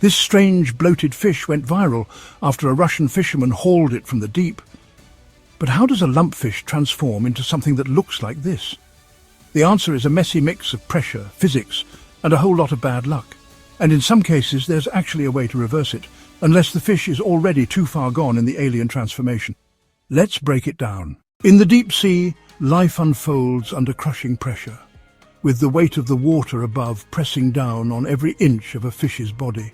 This strange bloated fish went viral after a Russian fisherman hauled it from the deep. But how does a lumpfish transform into something that looks like this? The answer is a messy mix of pressure, physics, and a whole lot of bad luck. And in some cases there's actually a way to reverse it, unless the fish is already too far gone in the alien transformation. Let's break it down. In the deep sea, life unfolds under crushing pressure, with the weight of the water above pressing down on every inch of a fish's body.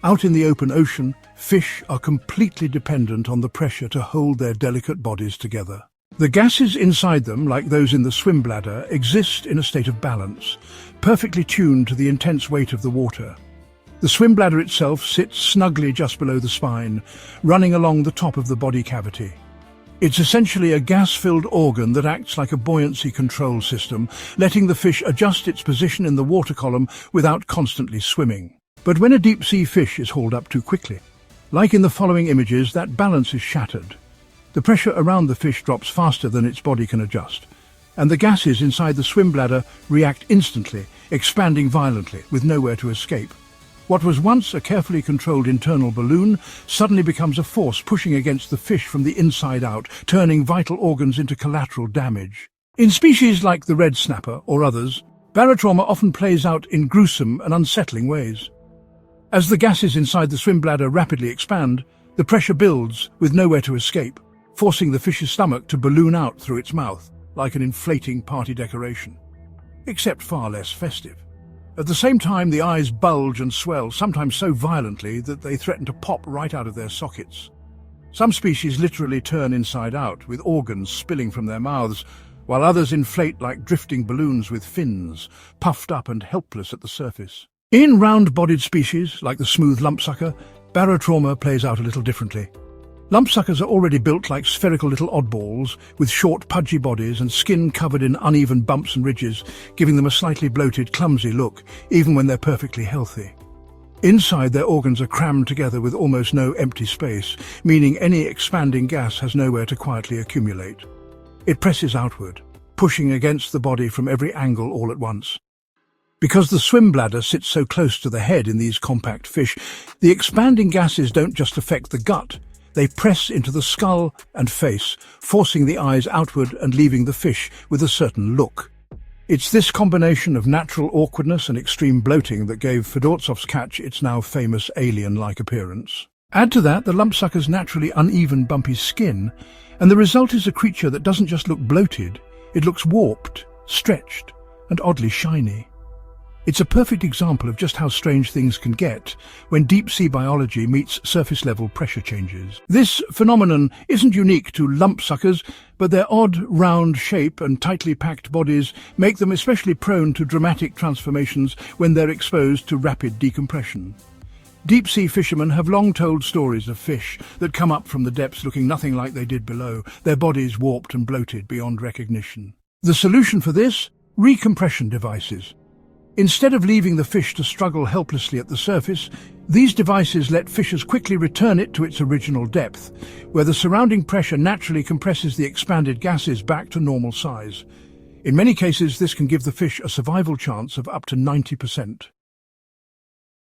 Out in the open ocean, fish are completely dependent on the pressure to hold their delicate bodies together. The gases inside them, like those in the swim bladder, exist in a state of balance, perfectly tuned to the intense weight of the water. The swim bladder itself sits snugly just below the spine, running along the top of the body cavity. It's essentially a gas-filled organ that acts like a buoyancy control system, letting the fish adjust its position in the water column without constantly swimming. But when a deep-sea fish is hauled up too quickly, like in the following images, that balance is shattered. The pressure around the fish drops faster than its body can adjust, and the gases inside the swim bladder react instantly, expanding violently, with nowhere to escape. What was once a carefully controlled internal balloon suddenly becomes a force pushing against the fish from the inside out, turning vital organs into collateral damage. In species like the red snapper or others, barotrauma often plays out in gruesome and unsettling ways. As the gases inside the swim bladder rapidly expand, the pressure builds with nowhere to escape, forcing the fish's stomach to balloon out through its mouth, like an inflating party decoration. Except far less festive. At the same time, the eyes bulge and swell, sometimes so violently that they threaten to pop right out of their sockets. Some species literally turn inside out, with organs spilling from their mouths, while others inflate like drifting balloons with fins, puffed up and helpless at the surface. In round-bodied species, like the smooth lumpsucker, barotrauma plays out a little differently. Lumpsuckers are already built like spherical little oddballs, with short, pudgy bodies and skin covered in uneven bumps and ridges, giving them a slightly bloated, clumsy look, even when they're perfectly healthy. Inside, their organs are crammed together with almost no empty space, meaning any expanding gas has nowhere to quietly accumulate. It presses outward, pushing against the body from every angle all at once. Because the swim bladder sits so close to the head in these compact fish, the expanding gases don't just affect the gut. They press into the skull and face, forcing the eyes outward and leaving the fish with a certain look. It's this combination of natural awkwardness and extreme bloating that gave Fedortsov's catch its now famous alien-like appearance. Add to that the lumpsucker's naturally uneven, bumpy skin, and the result is a creature that doesn't just look bloated, it looks warped, stretched, and oddly shiny. It's a perfect example of just how strange things can get when deep-sea biology meets surface-level pressure changes. This phenomenon isn't unique to lumpsuckers, but their odd, round shape and tightly packed bodies make them especially prone to dramatic transformations when they're exposed to rapid decompression. Deep-sea fishermen have long told stories of fish that come up from the depths looking nothing like they did below, their bodies warped and bloated beyond recognition. The solution for this? Recompression devices. Instead of leaving the fish to struggle helplessly at the surface, these devices let fishers quickly return it to its original depth, where the surrounding pressure naturally compresses the expanded gases back to normal size. In many cases, this can give the fish a survival chance of up to 90%.